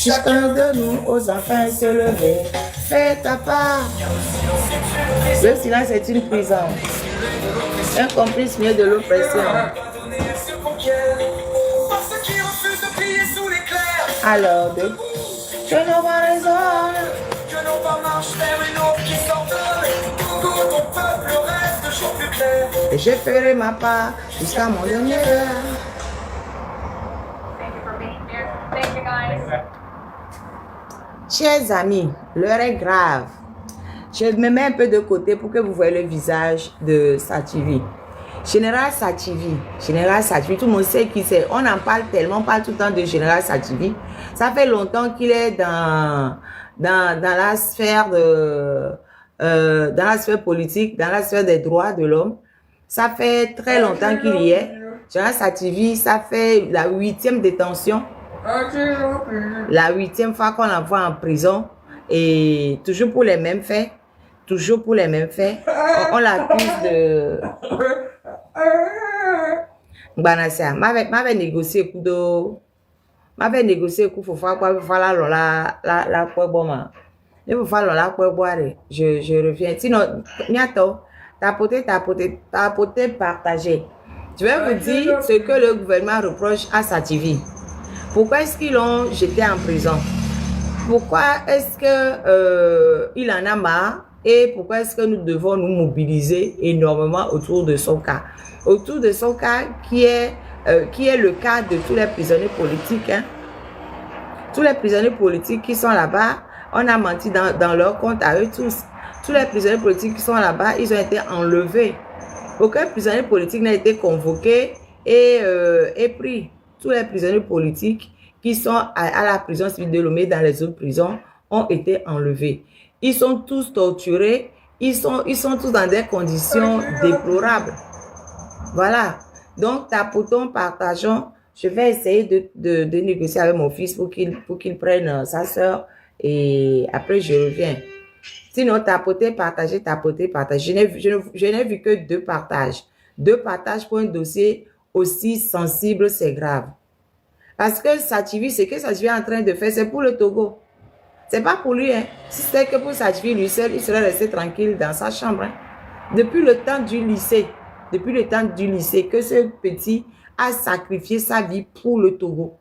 Chacun de nous aux enfants se lever. Fais ta part. Le silence est une prison. Un complice mieux de l'oppression. Alors, que l'on va raisonner, que l'on va marcher vers une eau qui s'ordonne, pour ton peuple reste toujours plus clair. Et je ferai ma part jusqu'à mon dernier heure. Chers amis, l'heure est grave. Je me mets un peu de côté pour que vous voyez le visage de Sativi. Général Sativi, tout le monde sait qui c'est. On en parle tellement, on parle tout le temps de Général Sativi. Ça fait longtemps qu'il est dans la sphère dans la sphère politique, dans la sphère des droits de l'homme. Ça fait très longtemps qu'il y est. Général Sativi, ça fait la 8e détention. La 8e fois qu'on l'envoie en prison. Et toujours pour les mêmes faits. Toujours pour les mêmes faits. On l'accuse de... Banassia, m'avait négocié coup de... M'avait négocié coup faut faire quoi, faut faire la quoi bon ma. Il faut faire la quoi boire. Je reviens. Sinon, niato, tapoter, partager. Je vais vous dire ce que le gouvernement reproche à Sativi. Pourquoi est-ce qu'ils l'ont jeté en prison? Pourquoi est-ce que il en a marre? Et pourquoi est-ce que nous devons nous mobiliser énormément autour de son cas? Autour de son cas qui est le cas de tous les prisonniers politiques. Hein? Tous les prisonniers politiques qui sont là-bas, on a menti dans leur compte à eux tous. Tous les prisonniers politiques qui sont là-bas, ils ont été enlevés. Aucun prisonnier politique n'a été convoqué et pris. Tous les prisonniers politiques qui sont à la prison civile de Lomé, dans les autres prisons, ont été enlevés. Ils sont tous torturés, ils sont tous dans des conditions déplorables. Voilà. Donc, tapotons, partageons. Je vais essayer de négocier avec mon fils pour qu'il prenne sa soeur et après je reviens. Sinon, tapoter, partager. Je n'ai vu que 2 partages. 2 partages pour un dossier aussi sensible, c'est grave. Parce que Sativi, ce que Sativi est en train de faire, c'est pour le Togo. C'est pas pour lui. Hein. Si c'était que pour Sativi, lui seul, il serait resté tranquille dans sa chambre. Hein. Depuis le temps du lycée, que ce petit a sacrifié sa vie pour le Togo.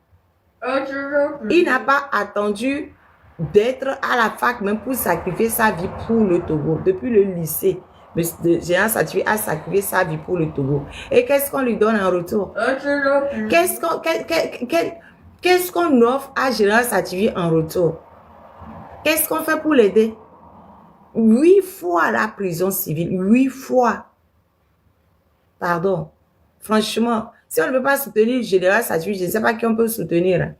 Il n'a pas attendu d'être à la fac même pour sacrifier sa vie pour le Togo. Depuis le lycée, Général Sativi a sacrifié sa vie pour le Togo. Et qu'est-ce qu'on lui donne en retour? Qu'est-ce qu'on offre à Général Sativi en retour? Qu'est-ce qu'on fait pour l'aider? 8 fois la prison civile. 8 fois. Pardon. Franchement, si on ne peut pas soutenir Général Sativi, je ne sais pas qui on peut soutenir.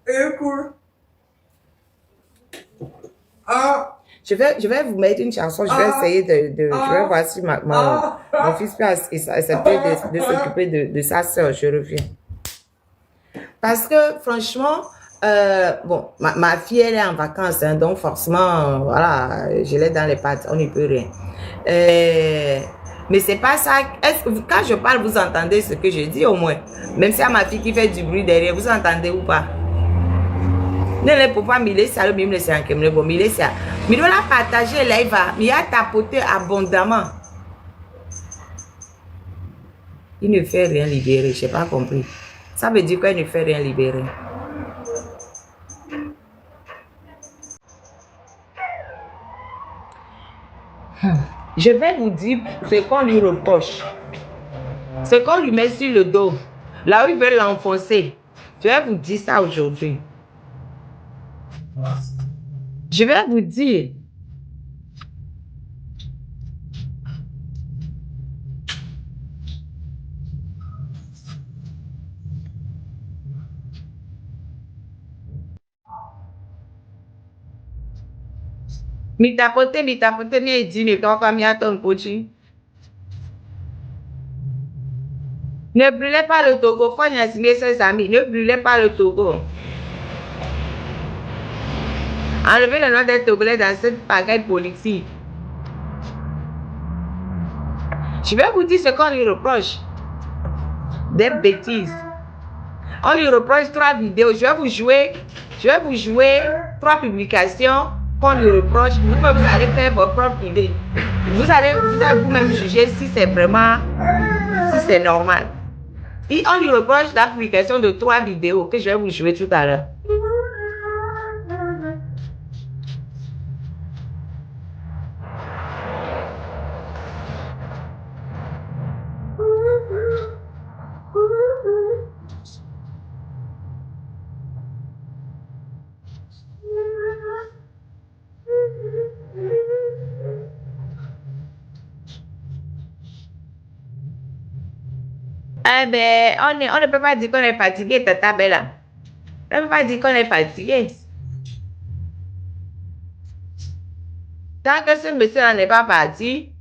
Je vais vous mettre une chanson. Je vais essayer je vais voir si mon fils peut accepter de s'occuper de sa soeur. Je reviens. Parce que franchement, bon, ma fille, elle est en vacances, hein, donc forcément, voilà, je l'ai dans les pattes, on n'y peut rien. Mais c'est pas ça. Quand je parle, vous entendez ce que je dis au moins. Même si à ma fille qui fait du bruit derrière, vous entendez ou pas? Ne le peut pas miler ça, le mime le c'est un bon miler ça. Mais on l'a partagé là, il va, il a tapoté abondamment. Il ne fait rien libérer, je n'ai pas compris. Ça veut dire qu'il ne fait rien libérer. Je vais vous dire ce qu'on lui reproche. Ce qu'on lui met sur le dos. Là où il veut l'enfoncer. Je vais vous dire ça aujourd'hui. Je vais vous dire. Mi tapote, mi dit, mi kaka mi attend pochi. Ne brûlez pas le Togo, faut y ses amis, ne brûlez pas le Togo. Enlevez le nom des Togolais dans cette pagaille politique. Je vais vous dire ce qu'on lui reproche. Des bêtises. On lui reproche 3 vidéos. Je vais vous jouer 3 publications qu'on lui reproche, vous allez faire votre propre idée. Vous allez vous-même juger si c'est vraiment, si c'est normal. Et on lui reproche la publication de 3 vidéos que je vais vous jouer tout à l'heure. Eh ben, on ne peut pas dire qu'on est fatigué, Tata Bella. On ne peut pas dire qu'on est fatigué. Tant que ce monsieur n'est pas parti,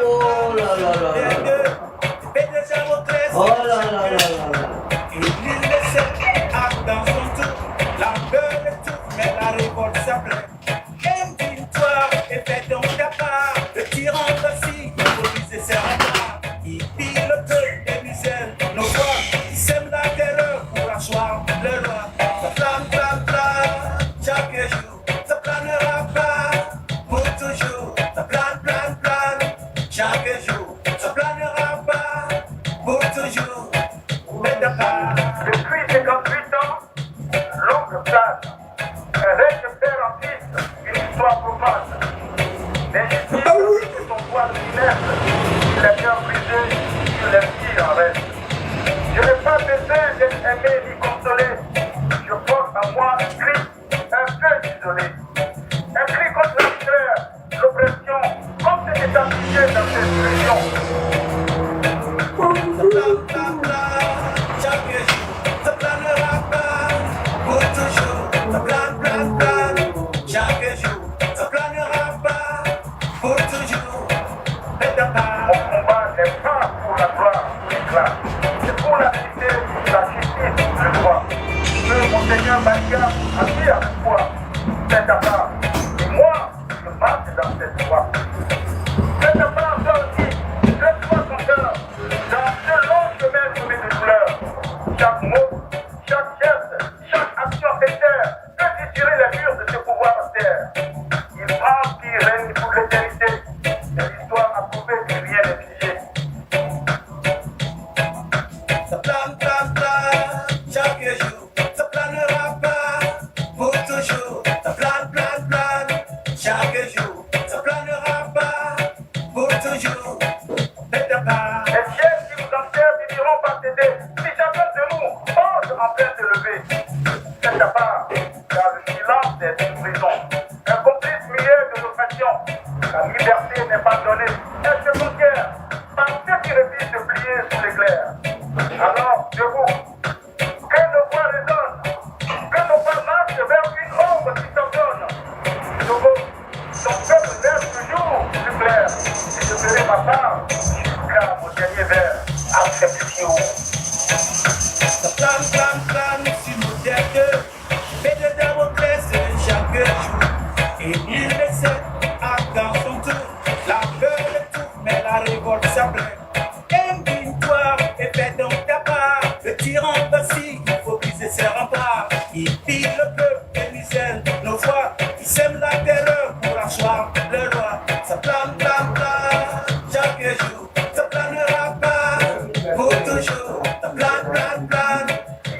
oh là là là là. Oh là là là là là. Je n'ai pas besoin d'être aimé ni consolé. Je porte en moi un cri, un peu isolé. Un cri contre la misère, l'oppression, comme c'était appliqué dans cette région. Mon combat n'est pas pour la gloire ou l'éclat. C'est pour la vérité, la justice, le droit.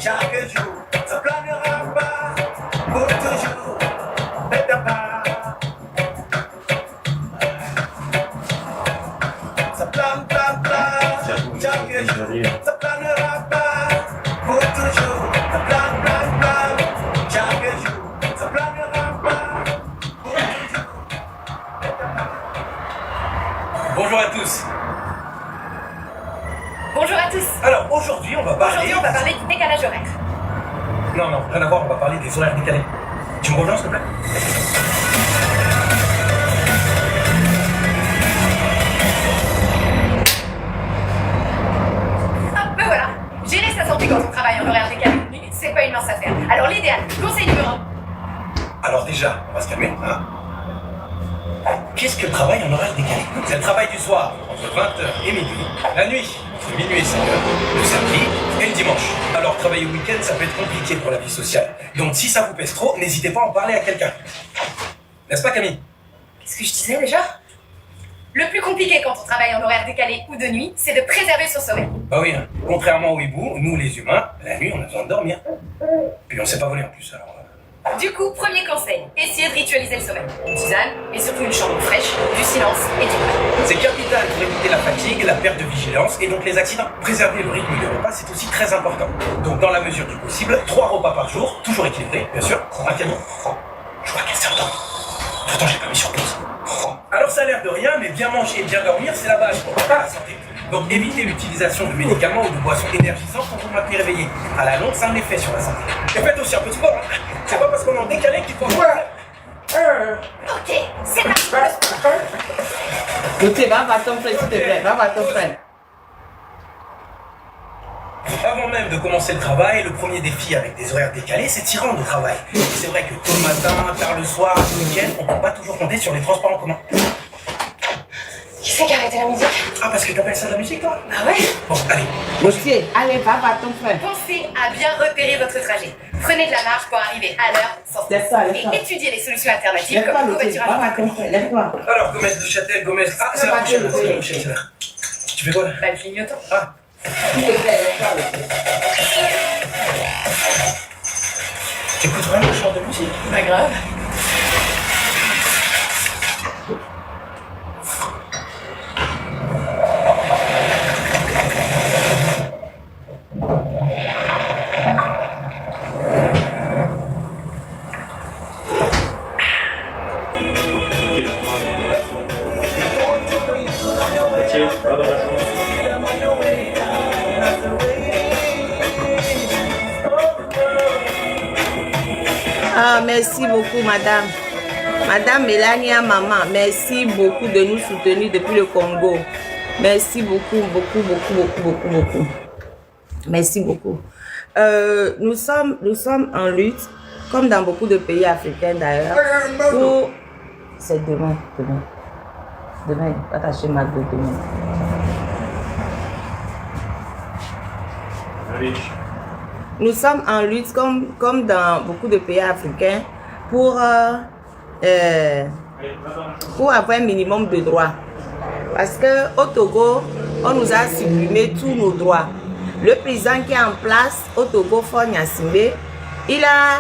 chaque jour, ça planera pas pour toujours de ta part. Ça plane, plane, plane, chaque jour, ça planera pas pour toujours. Ça plane, plane, plane, chaque jour, ça planera pas pour toujours. Bonjour à tous. Bonjour à tous. Alors aujourd'hui, on va parler. Aujourd'hui, on va parler du décalage horaire. Non, non, rien à voir, on va parler des horaires décalés. Tu me rejoins, s'il te plaît? Ah, ben voilà. Gérer sa santé quand on travaille en horaire décalé, c'est pas une mince affaire. Alors l'idéal, conseil numéro 1. Alors déjà, on va se calmer, hein. Qu'est-ce que le travail en horaire décalé? C'est le travail du soir, entre 20h et minuit. La nuit, entre minuit et 5h. Le samedi et le dimanche. Alors travailler le week-end, ça peut être compliqué pour la vie sociale. Donc si ça vous pèse trop, n'hésitez pas à en parler à quelqu'un. N'est-ce pas, Camille? Qu'est-ce que je disais déjà? Le plus compliqué quand on travaille en horaire décalé ou de nuit, c'est de préserver son sommeil. Bah oui, hein. Contrairement aux hiboux, nous les humains, la nuit on a besoin de dormir. Puis on sait pas voler en plus, alors... Du coup, premier conseil, essayez de ritualiser le sommeil. Une tisane, mais surtout une chambre fraîche, du silence et du calme. C'est capital pour éviter la fatigue, la perte de vigilance et donc les accidents. Préserver le rythme des repas, c'est aussi très important. Donc dans la mesure du possible, 3 repas par jour, toujours équilibrés, bien sûr. Un canon. Je vois qu'elle s'entend. Pourtant, j'ai pas mis sur pause. Alors ça a l'air de rien, mais bien manger et bien dormir, c'est la base pour la santé. Donc évitez l'utilisation de médicaments ou de boissons énergisantes pour vous maintenir réveillé. À la longue, ça a un effet sur la santé. Et faites aussi un peu de sport. Hein. C'est pas parce qu'on est en décalé qu'il faut... Ok, c'est parti pour le sport. Gauthier, va voir ton frère, s'il te plaît. Va voir ton frère. Avant même de commencer le travail, le premier défi avec des horaires décalés, c'est de s'y rendre au travail. C'est vrai que tôt le matin, tard le soir, le week-end, on peut pas toujours compter sur les transports en commun. Qui c'est qui a arrêté la musique? Ah, parce que t'appelles ça de la musique, toi? Ah ouais? Bon, allez. Gauthier, allez, va voir ton frère. Pensez à bien repérer votre trajet. Prenez de la marge pour arriver à l'heure sans stress. Lève-toi, lève-toi. Et étudiez les solutions alternatives Lève-toi, comme le Gauthier. Va covoiturage. voir ton frère. Lève-toi. Alors, Gomez de Châtel, Gomez... Ah, c'est la prochaine, c'est la prochaine, c'est là. Tu fais quoi, là? Bah, le clignotant. Ah. S'il te plaît, lève-toi, Gauthier. T'écoutes vraiment le genre de musique? Pas grave. Ah, merci beaucoup, madame. Madame Mélania Maman, merci beaucoup de nous soutenir depuis le Congo. Merci beaucoup, beaucoup, beaucoup, beaucoup, beaucoup, beaucoup. Merci beaucoup. Nous sommes en lutte, comme dans beaucoup de pays africains d'ailleurs, pour... C'est demain, demain. Demain, attachez ma gueule demain. Nous sommes en lutte comme dans beaucoup de pays africains pour avoir un minimum de droits. Parce qu'au Togo, on nous a supprimé tous nos droits. Le président qui est en place au Togo, Faure Gnassingbé, il a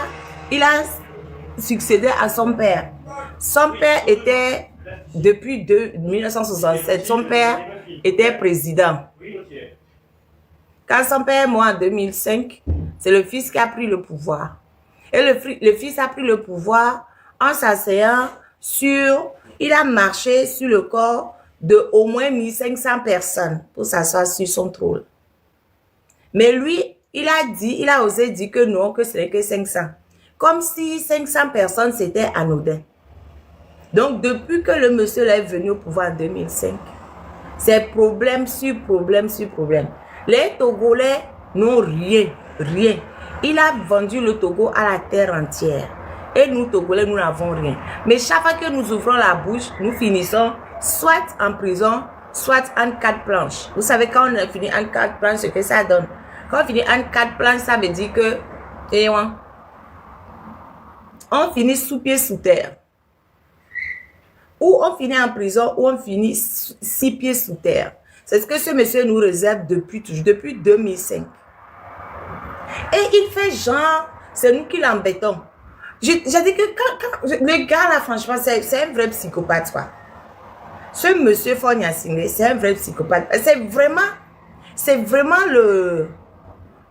succédé à son père. Son père était, depuis 1967, son père était président. Quand son père est mort en 2005, c'est le fils qui a pris le pouvoir. Et le fils a pris le pouvoir en s'asseyant sur... Il a marché sur le corps de au moins 1500 personnes pour s'asseoir sur son trône. Mais lui, il a osé dire que non, que ce n'est que 500. Comme si 500 personnes, c'était anodin. Donc, depuis que le monsieur est venu au pouvoir en 2005, c'est problème sur problème sur problème. Les Togolais n'ont rien, rien. Il a vendu le Togo à la terre entière. Et nous, Togolais, nous n'avons rien. Mais chaque fois que nous ouvrons la bouche, nous finissons soit en prison, soit en 4 planches. Vous savez, quand on a fini en 4 planches, ce que ça donne. Quand on finit en 4 planches, ça veut dire que... on finit sous pied, sous terre. Ou on finit en prison, ou on finit 6 pieds sous terre. C'est ce que ce monsieur nous réserve depuis 2005. Et il fait genre, c'est nous qui l'embêtons. J'ai dit que quand le gars là, franchement, c'est un vrai psychopathe, quoi. Ce monsieur Fonia Singh, c'est un vrai psychopathe. C'est vraiment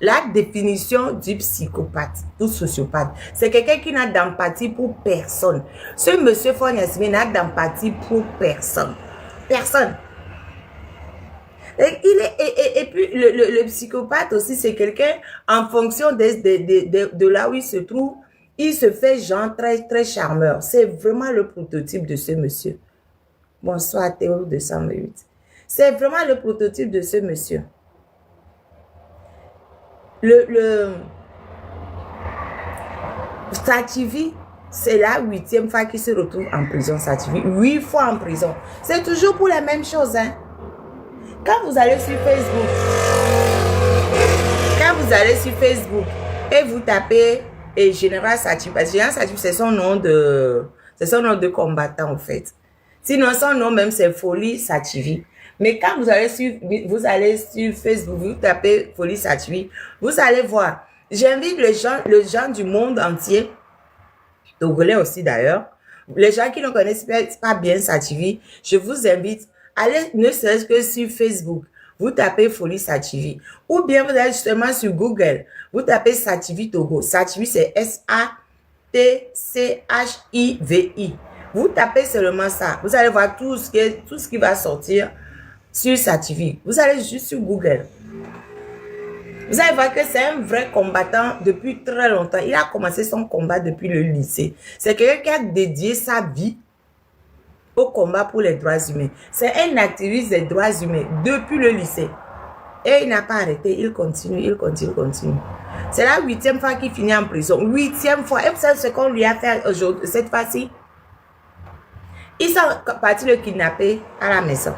la définition du psychopathe, du sociopathe. C'est quelqu'un qui n'a d'empathie pour personne. Ce monsieur Fonia Singh n'a d'empathie pour personne. Personne. Et puis, le psychopathe aussi, c'est quelqu'un, en fonction de là où il se trouve, il se fait genre très, très charmeur. C'est vraiment le prototype de ce monsieur. Bonsoir, Théo 208. C'est vraiment le prototype de ce monsieur. Sativi, c'est la 8e fois qu'il se retrouve en prison. Sativi, 8 fois en prison. C'est toujours pour la même chose, hein. Quand vous allez sur Facebook, et vous tapez Général Sativi, parce que Général Sativi, c'est son nom de combattant, en fait. Sinon, son nom même, c'est Folie Sativi. Mais quand vous allez sur Facebook, vous tapez Folie Sativi, vous allez voir. J'invite les gens du monde entier, Togolais aussi d'ailleurs, les gens qui ne connaissent pas bien Sativi, je vous invite, allez ne serait-ce que sur Facebook, vous tapez Folie Sativi. Ou bien vous allez justement sur Google, vous tapez Sativi Togo. Sativi, c'est S-A-T-C-H-I-V-I. Vous tapez seulement ça. Vous allez voir tout ce qui va sortir sur Sativi. Vous allez juste sur Google. Vous allez voir que c'est un vrai combattant depuis très longtemps. Il a commencé son combat depuis le lycée. C'est quelqu'un qui a dédié sa vie au combat pour les droits humains. C'est un activiste des droits humains depuis le lycée. Et il n'a pas arrêté. Il continue. C'est la 8e fois qu'il finit en prison. 8e fois. Et vous savez ce qu'on lui a fait aujourd'hui, cette fois-ci? Ils sont partis le kidnapper à la maison.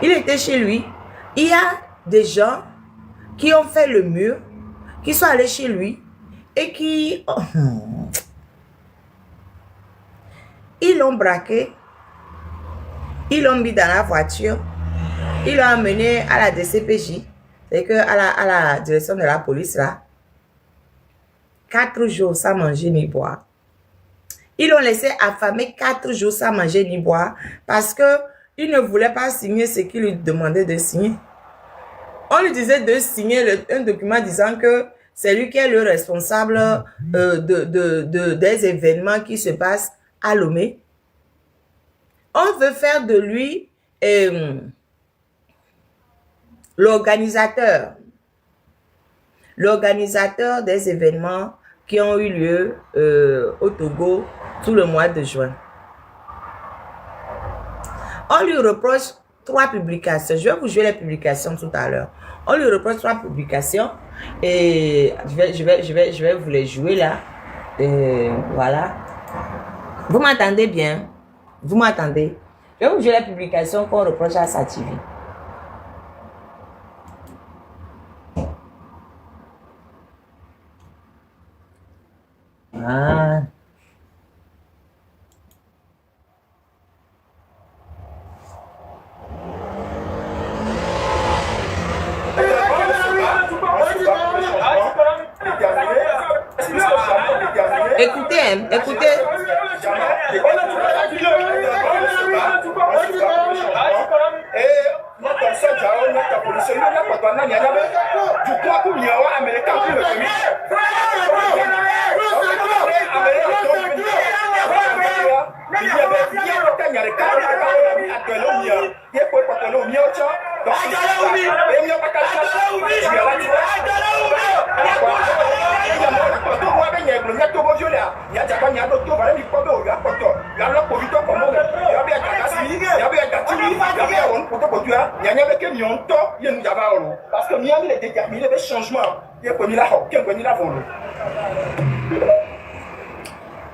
Il était chez lui. Il y a des gens qui ont fait le mur, qui sont allés chez lui et qui... Ils l'ont braqué. Ils l'ont mis dans la voiture. Ils l'ont amené à la DCPJ. C'est que à la direction de la police là. 4 jours sans manger ni boire. Ils l'ont laissé affamer 4 jours sans manger ni boire parce que il ne voulait pas signer ce qu'il lui demandait de signer. On lui disait de signer un document disant que c'est lui qui est le responsable des événements qui se passent à Lomé. On veut faire de lui l'organisateur des événements qui ont eu lieu au Togo tout le mois de juin. On lui reproche 3 publications. Je vais vous jouer les publications tout à l'heure. On lui reproche 3 publications et je vais vous les jouer là. Voilà. Vous m'entendez bien? Vous m'entendez? Je vais vous jouer les publications qu'on reproche à Sativi. Ah. Écoutez, écoutez.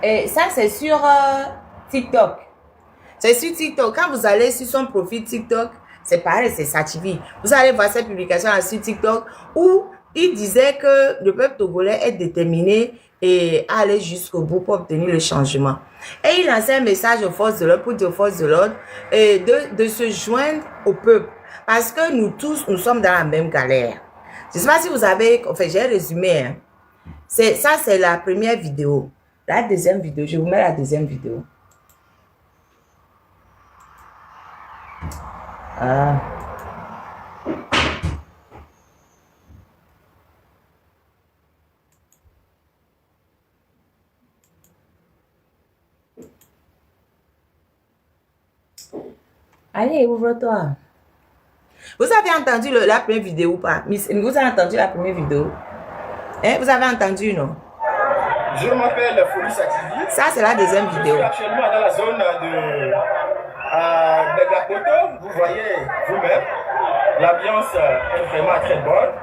Et ça, c'est sur TikTok. C'est sur TikTok. Quand vous allez sur son profil TikTok, c'est pareil, c'est Sativi. Vous allez voir cette publication là sur TikTok où il disait que le peuple togolais est déterminé et aller jusqu'au bout pour obtenir le changement. Et il lançait un message aux forces de l'ordre pour dire aux forces de l'ordre de se joindre au peuple. Parce que nous tous, nous sommes dans la même galère. Je ne sais pas si vous avez... Enfin, j'ai résumé. Hein. Ça, c'est la première vidéo. La deuxième vidéo, je vous mets la deuxième vidéo. Ah. Allez, ouvre-toi. Vous avez entendu la première vidéo ou pas? Vous avez entendu la première vidéo? Hein? Vous avez entendu, non? Je m'appelle Folie Sativi. Ça, c'est la deuxième vidéo. Je suis actuellement dans la zone de Beglapoto. Vous voyez vous-même, l'ambiance est vraiment très bonne.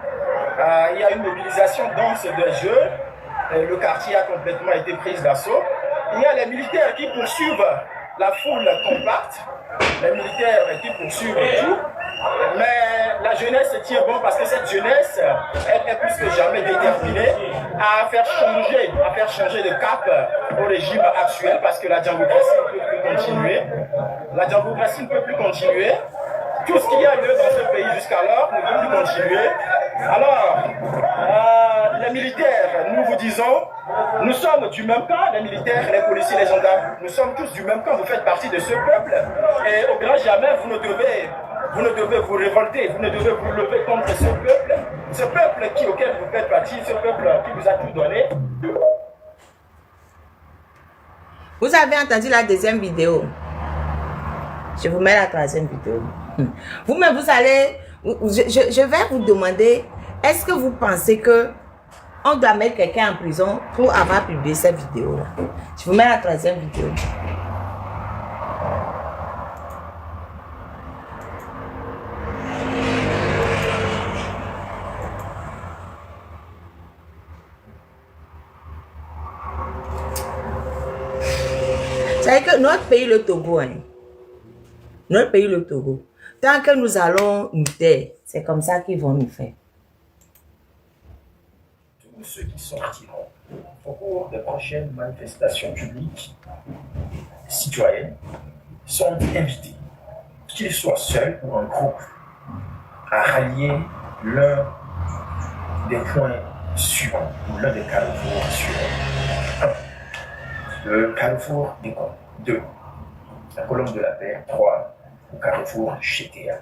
Il y a une mobilisation dense de jeunes. Le quartier a complètement été pris d'assaut. Il y a les militaires qui poursuivent la foule compacte. Les militaires qui poursuivent tout. Mais la jeunesse se tient bon parce que cette jeunesse, elle est plus que jamais déterminée à faire changer de cap au régime actuel parce que la démocratie ne peut plus continuer. La démocratie ne peut plus continuer. Tout ce qu'il y a lieu dans ce pays jusqu'alors ne peut plus continuer. Alors, les militaires, nous vous disons, nous sommes du même camp, les militaires, les policiers, les gendarmes, nous sommes tous du même camp, vous faites partie de ce peuple. Et au grand jamais, vous ne devez vous révolter, vous ne devez vous lever contre ce peuple auquel vous faites partie, ce peuple qui vous a tout donné. Vous avez entendu la deuxième vidéo. Je vous mets la troisième vidéo. Vous-même, vous allez... Je vais vous demander, est-ce que vous pensez que on doit mettre quelqu'un en prison pour avoir publié cette vidéo-là? Je vous mets la troisième vidéo. C'est que notre pays, le Togo, hein, notre pays, le Togo, tant que nous allons nous taire, c'est comme ça qu'ils vont nous faire. Tous ceux qui sortiront au cours des prochaines manifestations publiques citoyennes sont invités, qu'ils soient seuls ou en groupe, à rallier l'un des points suivants, ou l'un des carrefours suivants. 1. Le carrefour des Cons. 2. La colonne de la paix. 3. Le carrefour GTA.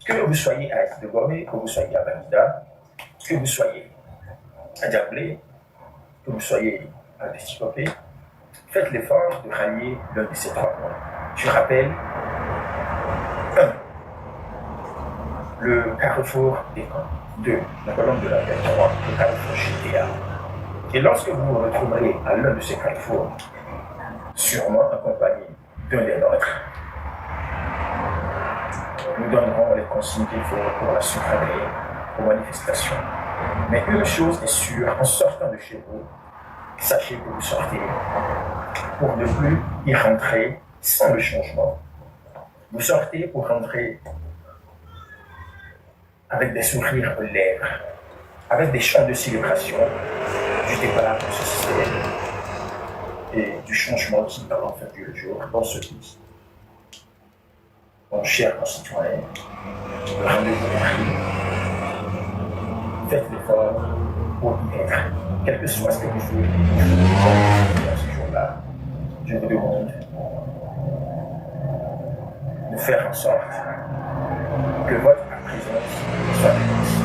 Que vous soyez à Aït-de-Gomé, que vous soyez à Bamida, que vous soyez à Diablé, que vous soyez à Destikopé, faites l'effort de rallier l'un de ces 3 points. Je rappelle 1. Le carrefour des Cons. 2. La colonne de la paix. 3. Le carrefour GTA. Et lorsque vous vous retrouverez à l'un de ces carrefours, sûrement accompagné d'un des nôtres, nous donnerons les consignes qu'il faut pour la suivre aux manifestations. Mais une chose est sûre, en sortant de chez vous, sachez que vous sortez pour ne plus y rentrer sans le changement. Vous sortez pour rentrer avec des sourires aux lèvres, avec des chants de célébration du départ de ce système et du changement qui va enfin vu le jour dans ce pays. Mon cher concitoyen, le rendez-vous est pris. Faites l'effort pour y être, quel que soit ce que vous voulez dans ce jour-là. Je vous demande de faire en sorte que votre présence soit réussie.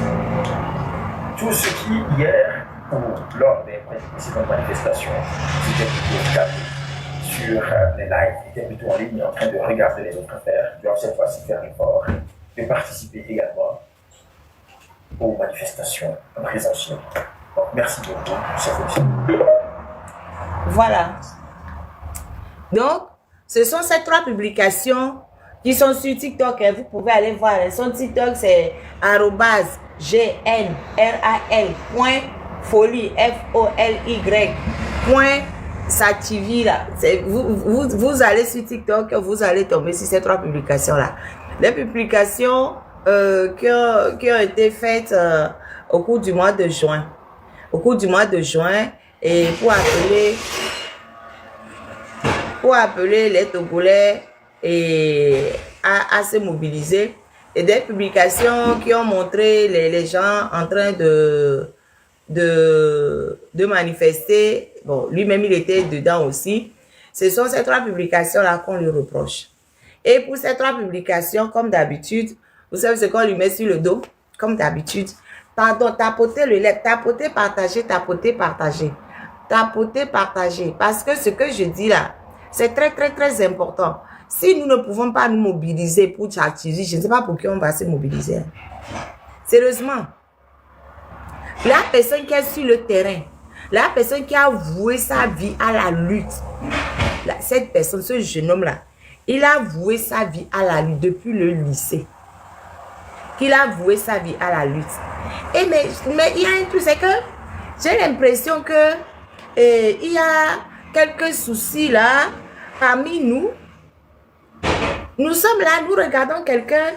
Tout ce qui, hier, ou lors des précédentes manifestations, c'était plutôt calme sur les lives, étaient plutôt en ligne en train de regarder les autres affaires, doivent cette fois-ci faire l'effort de participer également aux manifestations en présentiel. Donc, merci beaucoup pour cette émission. Voilà. Donc, ce sont ces 3 publications qui sont sur TikTok. Vous pouvez aller voir. Son TikTok, c'est @gnral.folie, FOLY, .sativi là. Vous allez sur TikTok, vous allez tomber sur ces 3 publications-là. Les publications qui ont été faites au cours du mois de juin. Au cours du mois de juin, et pour appeler les Togolais à se mobiliser. Et des publications qui ont montré les gens en train de manifester. Bon, lui-même, il était dedans aussi. Ce sont ces 3 publications-là qu'on lui reproche. Et pour ces 3 publications, comme d'habitude, vous savez ce qu'on lui met sur le dos? Comme d'habitude. Pardon, tapoter le lait, tapoter, partager, tapoter, partager. Tapoter, partager. Parce que ce que je dis là, c'est très, très, très important. Si nous ne pouvons pas nous mobiliser pour Tchatchiri, je ne sais pas pour qui on va se mobiliser. Sérieusement. La personne qui est sur le terrain, la personne qui a voué sa vie à la lutte, cette personne, ce jeune homme-là, il a voué sa vie à la lutte depuis le lycée. Il a voué sa vie à la lutte. Et mais il y a un truc, c'est que j'ai l'impression que il y a quelques soucis là parmi nous. Nous sommes là, nous regardons quelqu'un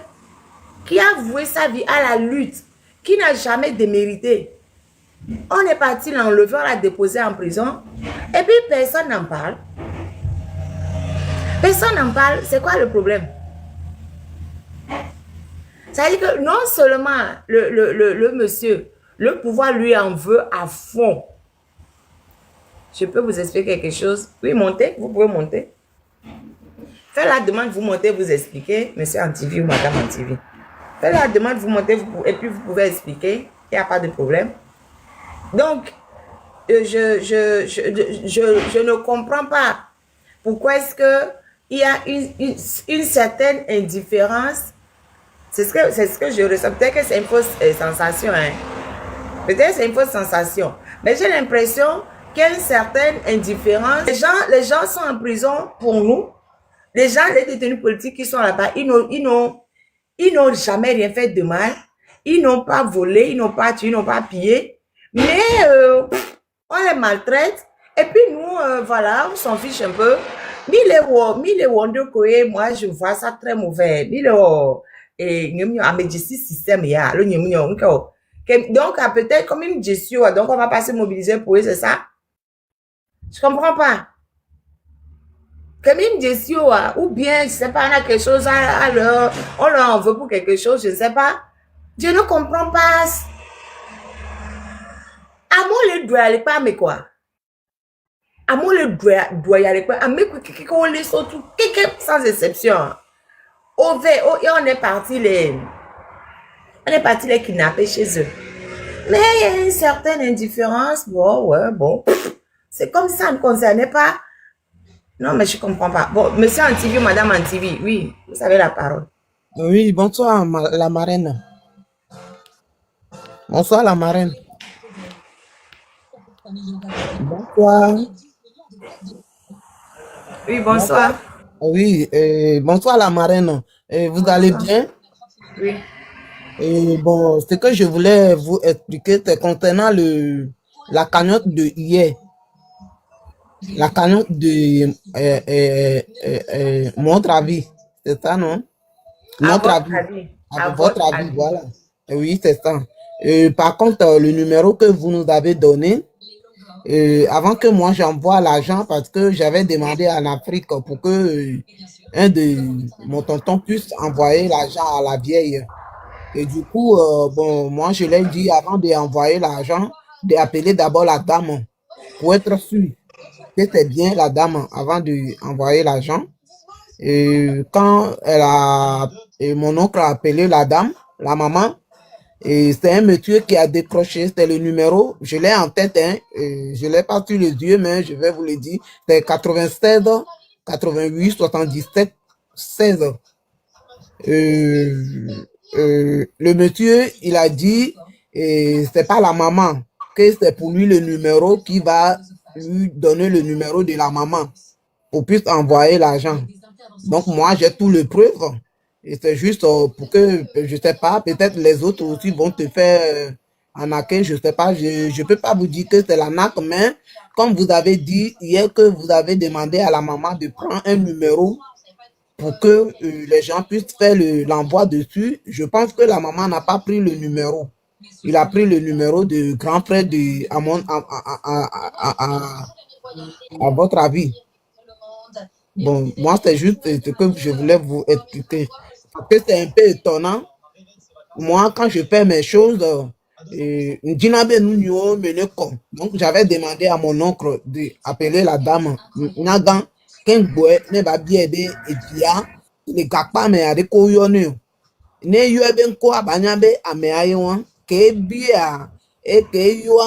qui a voué sa vie à la lutte, qui n'a jamais démérité. On est parti l'enlever, on l'a déposé en prison. Et puis personne n'en parle. Personne n'en parle. C'est quoi le problème? Ça veut dire que non seulement le monsieur, le pouvoir lui en veut à fond. Je peux vous expliquer quelque chose? Oui, montez, vous pouvez monter. Faites la demande, vous montez, vous expliquez, monsieur Antivi ou madame Antivi. Faites la demande, vous montez, et puis vous pouvez expliquer. Il n'y a pas de problème. Donc, je ne comprends pas pourquoi est-ce qu'il y a une certaine indifférence. C'est ce que je ressens. Peut-être que c'est une fausse sensation. Hein. Peut-être que c'est une fausse sensation. Mais j'ai l'impression qu'il y a une certaine indifférence. Les gens sont en prison pour nous. Les gens, les détenus politiques qui sont là-bas, ils n'ont jamais rien fait de mal. Ils n'ont pas volé, ils n'ont pas tué, ils n'ont pas pillé. Mais on les maltraite. Et puis nous, voilà, on s'en fiche un peu. Mille Wonder Koé, moi, je vois ça très mauvais. Système, donc, peut-être comme une gestion, donc on va pas se mobiliser pour eux, c'est ça? Je comprends pas. Comme une gestion, ou bien, je sais pas, on a quelque chose on leur en veut pour quelque chose, je ne sais pas. Je ne comprends pas. Amour le doit aller pas, mais quoi? Amour le doit y aller pas, mais qu'on les saute tout, sans exception. On est parti les kidnapper chez eux. Mais il y a une certaine indifférence. Bon, ouais, bon. C'est comme si ça ne concernait pas. Non, mais je comprends pas. Bon, monsieur Antivi, madame Antivi, oui, vous avez la parole. Oui, bonsoir, la marraine. Bonsoir, la marraine. Bonsoir. Oui, bonsoir. Oui, bonsoir, la marraine. Vous allez bien? Oui. Et bon, ce que je voulais vous expliquer, c'est concernant la cagnotte de hier. La cagnotte de notre avis. C'est ça, non? Notre avis. À votre avis, voilà. Oui, c'est ça. Par contre, le numéro que vous nous avez donné, avant que moi j'envoie l'argent, parce que j'avais demandé en Afrique pour que un de mon tonton puisse envoyer l'argent à la vieille. Et du coup, bon, moi je l'ai dit avant d'envoyer l'argent, d'appeler d'abord la dame pour être sûr que c'est bien la dame avant d'envoyer l'argent. Et quand mon oncle a appelé la dame, la maman, et c'est un monsieur qui a décroché, c'était le numéro, je l'ai en tête, hein, je l'ai pas sur les yeux, mais je vais vous le dire, c'est 96, 88, 77, 16. Le monsieur, il a dit, c'est pas la maman, que c'est pour lui le numéro qui va lui donner le numéro de la maman pour puisse envoyer l'argent. Donc moi, j'ai tout le preuve. Et c'est juste pour que, je sais pas, peut-être les autres aussi vont te faire arnaquer, je sais pas, je peux pas vous dire que c'est l'arnaque, mais comme vous avez dit hier que vous avez demandé à la maman de prendre un numéro pour que les gens puissent faire l'envoi dessus, je pense que la maman n'a pas pris le numéro. Il a pris le numéro de grand frère à votre avis. Bon, moi, c'est juste ce que je voulais vous expliquer. Parce que c'est un peu étonnant. Moi, quand je fais mes choses, Ndina be nu nyo mene kom. Donc j'avais demandé à mon oncle d'appeler la dame Nagan Kengboe ne ba bie be ebia ne gakpa me ade ko yo ne o. Ne yo ebe nko abanya be ame aye won ke bia e ke yo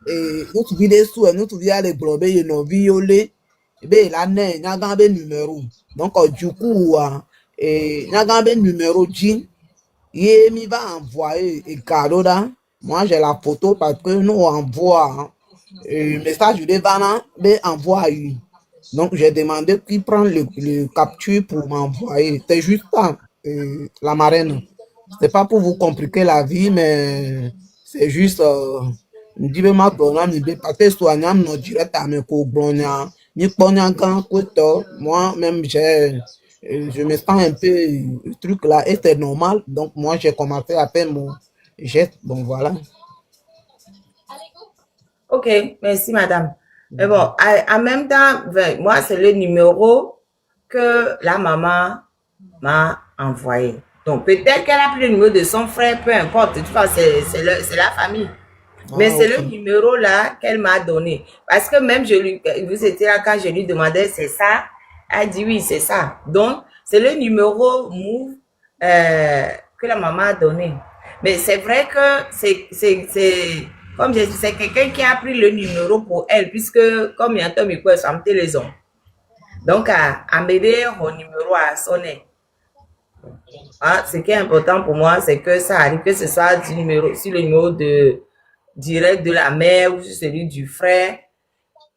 nous tu vide sou nous tu via le globe ye no violé be la ne Nagan be numéro. Donc du coup Nagan be numéro Jean il me va envoyer un cadeau là. Moi, j'ai la photo parce que nous on envoie un message de Vanna, mais envoie une. Donc, j'ai demandé qu'il prenne le capture pour m'envoyer. C'est juste ça, la marraine. C'est pas pour vous compliquer la vie, mais c'est juste. Ndi be ma dona mi be parce que soignant no direct à me ko blonia ni ponya gan ko moi même je me sens un peu le truc là et c'est normal donc moi j'ai commencé à faire mon geste bon voilà. Ok, merci madame. Mais bon, en même temps, moi c'est le numéro que la maman m'a envoyé. Donc peut-être qu'elle a pris le numéro de son frère, peu importe. De toute façon, c'est la famille. Mais c'est le numéro là qu'elle m'a donné. Parce que même vous étiez là quand je lui demandais c'est ça. Elle dit oui, c'est ça. Donc, c'est le numéro Move que la maman a donné. Mais c'est vrai que c'est comme je dis, c'est quelqu'un qui a pris le numéro pour elle, puisque comme il y a un temps, il peut s'amener les hommes. Donc, à m'aider au numéro à sonner. Ce qui est important pour moi, c'est que ça arrive, que ce soit sur le numéro direct de la mère ou celui du frère.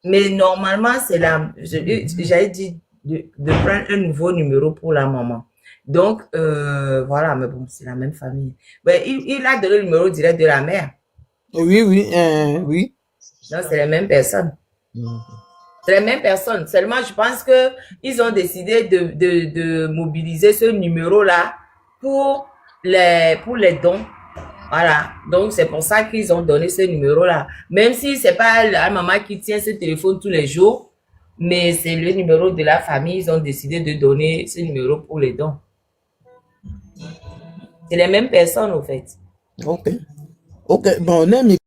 Mais normalement, c'est j'avais dit de prendre un nouveau numéro pour la maman. Donc, voilà, mais bon, c'est la même famille. Mais il a donné le numéro direct de la mère. Oui, oui. Non, c'est les mêmes personnes. C'est les mêmes personnes. Seulement, je pense que ils ont décidé de mobiliser ce numéro-là pour les dons. Voilà. Donc, c'est pour ça qu'ils ont donné ce numéro-là. Même si c'est pas la maman qui tient ce téléphone tous les jours, mais c'est le numéro de la famille. Ils ont décidé de donner ce numéro pour les dons. C'est les mêmes personnes, au fait. Ok. Bon,